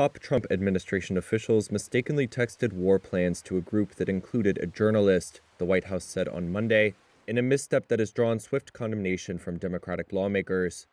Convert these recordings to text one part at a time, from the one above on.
top Trump administration officials mistakenly texted war plans to a group that included a journalist, the White House said on Monday, in a misstep that has drawn swift condemnation from Democratic lawmakers.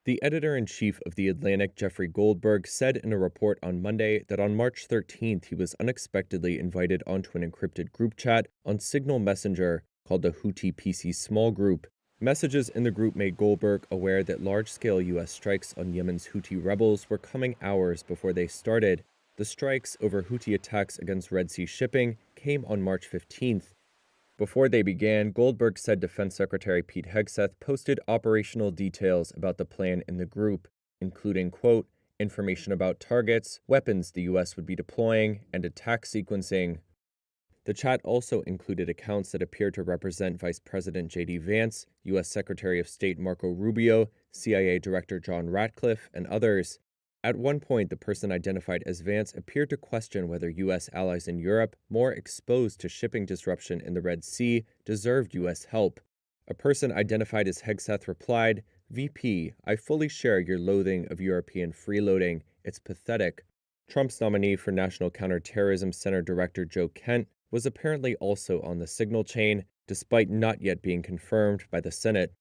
The editor-in-chief of The Atlantic, Jeffrey Goldberg, said in a report on Monday that on March 13th he was unexpectedly invited onto an encrypted group chat on Signal Messenger called the Houthi PC Small Group. Messages in the group made Goldberg aware that large-scale U.S. strikes on Yemen's Houthi rebels were coming hours before they started. The strikes over Houthi attacks against Red Sea shipping came on March 15th. Before they began, Goldberg said Defense Secretary Pete Hegseth posted operational details about the plan in the group, including, quote, information about targets, weapons the U.S. would be deploying, and attack sequencing. The chat also included accounts that appeared to represent Vice President J.D. Vance, U.S. Secretary of State Marco Rubio, CIA Director John Ratcliffe, and others. At one point, the person identified as Vance appeared to question whether U.S. allies in Europe, more exposed to shipping disruption in the Red Sea, deserved U.S. help. A person identified as Hegseth replied, "VP, I fully share your loathing of European freeloading. It's pathetic." Trump's nominee for National Counterterrorism Center Director Joe Kent was apparently also on the signal chain, despite not yet being confirmed by the Senate.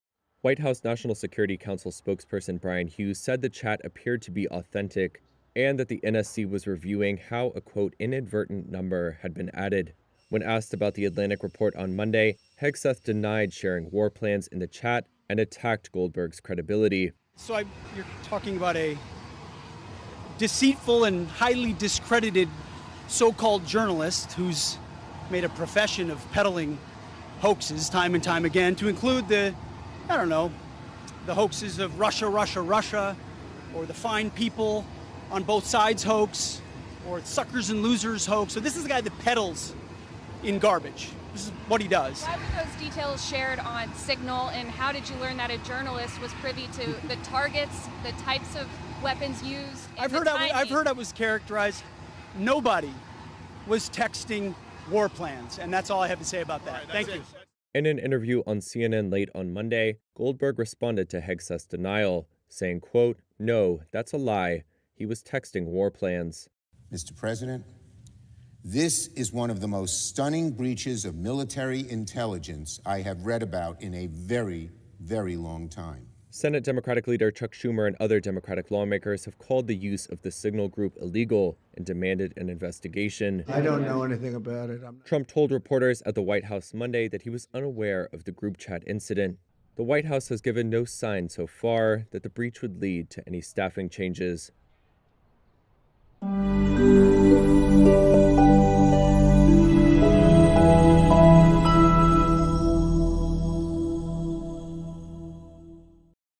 White House National Security Council spokesperson Brian Hughes said the chat appeared to be authentic and that the NSC was reviewing how a, quote, inadvertent number had been added. When asked about the Atlantic report on Monday, Hegseth denied sharing war plans in the chat and attacked Goldberg's credibility. So you're talking about a deceitful and highly discredited so-called journalist who's made a profession of peddling hoaxes time and time again, to include the hoaxes of Russia, or the fine people on both sides hoax, or suckers and losers hoax. So this is the guy that peddles in garbage. This is what he does. Why were those details shared on Signal, and how did you learn that a journalist was privy to the targets, the types of weapons used? I've heard I was characterized. Nobody was texting war plans, and that's all I have to say about that. Thank you. In an interview on CNN late on Monday, Goldberg responded to Hegseth's denial, saying, quote, "No, that's a lie. He was texting war plans." Mr. President, this is one of the most stunning breaches of military intelligence I have read about in a very, very long time. Senate Democratic leader Chuck Schumer and other Democratic lawmakers have called the use of the Signal Group illegal and demanded an investigation. I don't know anything about it. Trump told reporters at the White House Monday that he was unaware of the group chat incident. The White House has given no sign so far that the breach would lead to any staffing changes.